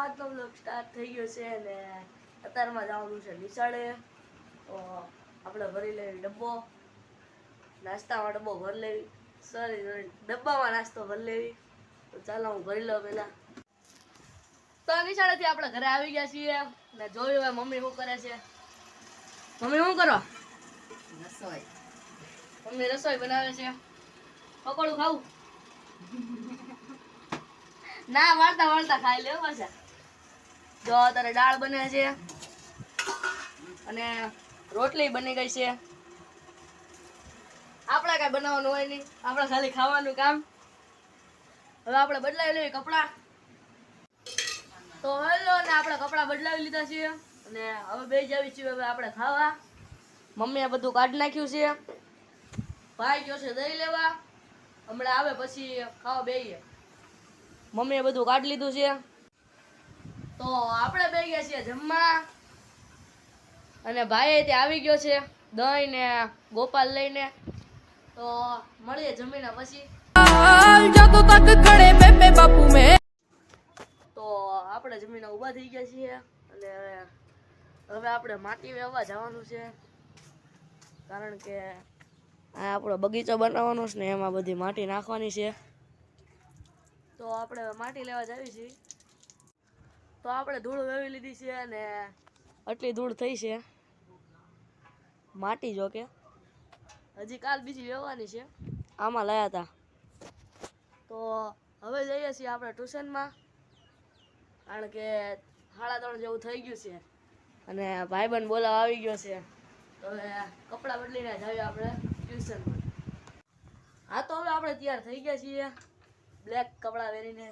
આજનો blog start થઈ ગયો છે અને અત્યારમાં જવાનું છે નિશાળે. તો આપણે ભરી લેવી ડબ્બો, નાસ્તામાં ડબ્બો ભરી લેવી, સોરી ડબ્બામાં નાસ્તો ભરી લેવી. તો ચાલો હું ભરી લઉં પહેલા. તો નિશાળેથી આપણે ઘરે આવી ગયા છીએ ને જોયું હવે મમ્મી શું કરે છે. મમ્મી શું કરો? રસોઈ. મમ્મી રસોઈ બનાવે છે. પકોડું ખાવું? ના, વાળતા વાળતા ખાઈ લે પાછા. જો અત્યારે દાળ બને છે અને રોટલી બની ગઈ છે. આપણે કઈ બનાવવાનું હોય નહીં, આપણે ખાલી ખાવાનું કામ. હવે આપણે બદલાવી લઈએ કપડાં. તો હેલો, ને આપણે કપડાં બદલાવી લીધા છે અને હવે બે જાવી છીએ હવે આપણે ખાવા. મમ્મીએ બધું કાઢી નાખ્યું છે. ભાઈ ગયો છે દહીં લેવા, હમણાં આવે પછી ખાવા બેહીએ. મમ્મીએ બધું કાઢી લીધું છે. તો આપણે બે ગયા છીએ જમવા અને ભાઈ ત્યાં આવી ગયો છે દહીં ને ગોપાલ લઈને. તો મળીએ જમીને પછી. તો આપણે જમીને ઊભા થઈ ગયા છીએ અને હવે આપણે માટી વેવવા જવાનું છે, કારણ કે આ આપણો બગીચો બનાવવાનો છે ને એમાં બધી માટી નાખવાની છે. તો આપણે માટી લેવા જાવી છીએ. તો આપણે ધૂળ વેવી લીધી છે અને આટલી ધૂળ થઈ છે. માટી જો કે હજી કાલ બીજી વેવવાની છે, આમાં લાયા હતા. તો હવે જઈએ છીએ આપણે ટ્યુશનમાં, કારણ કે 3:30 જેવું થઈ ગયું છે અને ભાઈબંધ બોલાવા આવી ગયો છે. તો હવે કપડાં બદલીને જઈએ આપણે ટ્યુશનમાં. હા, તો હવે આપણે તૈયાર થઈ ગયા છીએ, બ્લેક કપડાં પહેરીને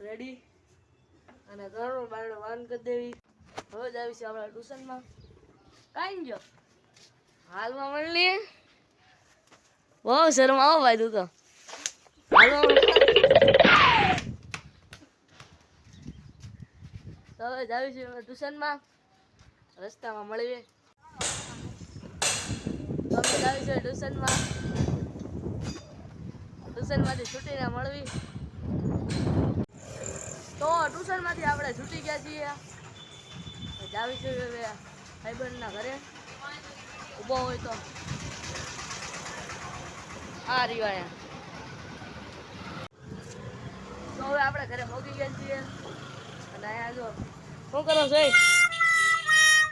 રેડી, અને ઘરનું બારણું બંધ કરી દેવી. હવે જ આવી છે આપણે ટ્યુશનમાં. કાંઈ ગયો હાલમાં મળીએ. બહુ શરમ આવો ભાઈ તું તો. હાલમાં તો હવે જ આવી છે ટ્યુશનમાં, રસ્તામાં મળીએ. તો અમે જ આવી છે ટ્યુશનમાં, ટ્યુશનમાંથી છૂટીને મળવી. તો ટ્યુશનમાંથી આપણે છૂટી ગયા છીએ, જાવી છે હવે ભાઈબંધના ઘરે. ઊભો હોય તો આ રીવાયા. તો હવે આપણે ઘરે પહોંચી ગયા છીએ અને અહીંયા જો શું કરો છો?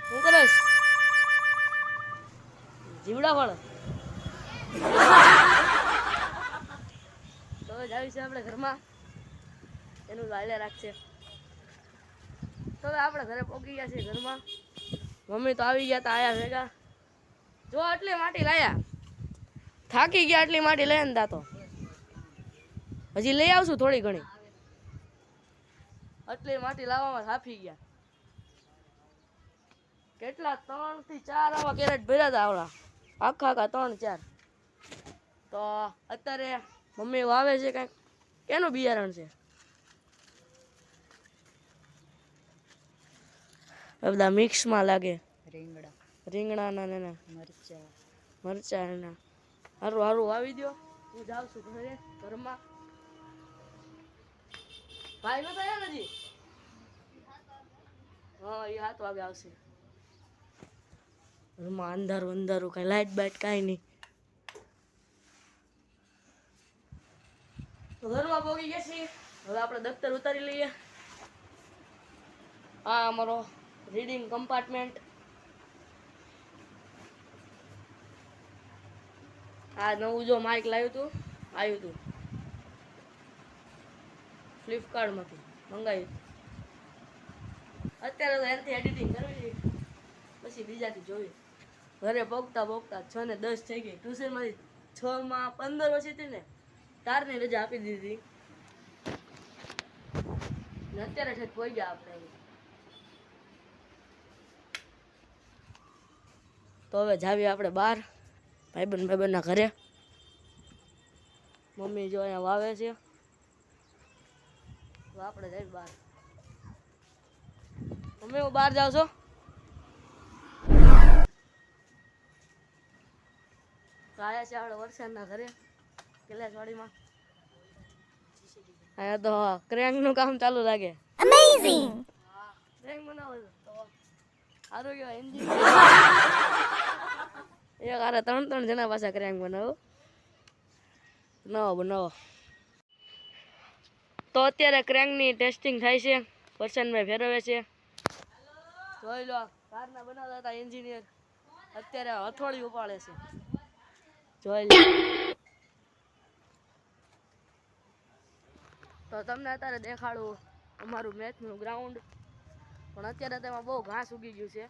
શું કરો છો? જીવડા ફળ. તો હવે જાવી છે આપણે ઘરમાં, એનું લાલે રાખશે. તો હવે આપણે ઘરે પહોંચી ગયા છીએ ઘરમાં. મમ્મી તો આવી ગયા તા આયા ભેગા. જો આટલી માટી લાયા, થાકી ગયા આટલી માટી લઈ ને તો હજી લઈ આવશું થોડી ઘણી. આટલી માટી લાવવામાં થાકી ગયા. કેટલા 3 થી 4 આવા કેરેટ ભર્યા હતા આવડા, આખા 3-4. તો અત્યારે મમ્મી વાવે છે કંઈક, કેનું બિયારણ છે? બધા મિક્સમાં લાગે, રીંગણાના ને મરચા એના. હારું હારું વાવી દો, હું જાઉં છું ઘરે ઘરમાં. ભાઈ નતો આવ્યો હજી? હા, એ 7 વાગે આવશે. ઘરમાં અંધારું અંધારું, કઈ લાઈટ બાઈટ કાંઈ નહીં. તો ઘરમાં પહોંચી ગયા છીએ. હવે આપણે દફતર ઉતારી લઈએ. આ અમારો રીડિંગ કમ્પાર્ટમેન્ટ. આ નવું જો માઇક આવ્યું હતું ફ્લિપકાર્ટમાંથી મંગાવ્યું. અત્યારે તો એનાથી એડિટિંગ કરવી, પછી બીજાથી જોયું. ઘરે પહોંચતા 6:10 થઈ ગઈ. ટ્યુશનમાંથી 6:15 વર્ષી હતી ને, 4ની રજા આપી દીધી ને અત્યારે છે પહોંચી ગયા આપણે. તો હવે જાવી આપણે બહાર ભાઈબંધના ઘરે. મમ્મી જો અહીંયા વાવે છે, તો આપણે જઈએ બહાર. મમ્મી હું બહાર જાઉં છો? તો આવ્યા છે આપણે વરસાદના ઘરે, કેલાસવાડીમાં. હા તો ક્રેંક નું કામ ચાલુ લાગે. Amazing! ક્રેંક બનાવો છો તો સારું કહેવાય. એન્જિન એક આરે 3 જણા પાછા ક્રેંક બનાવો. બનાવો. તો અત્યારે ક્રેંકની ટેસ્ટિંગ થાય છે. વરસાદમાં ફેરવે છે. જોઈ લો, કારના બનાવતા હતા એન્જિનિયર અત્યારે હથોડી ઉપાડે છે. જોઈ લો. તો તમને અત્યારે દેખાડું અમારું મેચનું ગ્રાઉન્ડ. પણ અત્યારે તેમાં બહુ ઘાસ ઉગી ગયું છે.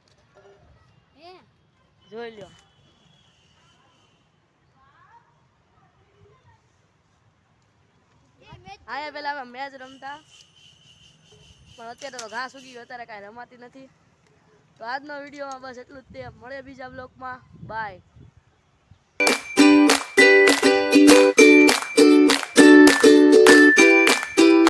જોઈ લો. આયા પેલા અમે મેચ રમતા, પણ અત્યારે તો ઘાસ ઉગી ગયું, અત્યારે કાંઈ રમાતી નથી. તો આજનો વિડીયોમાં બસ એટલું જ તે. મળે બીજા બ્લોગમાં. બાય.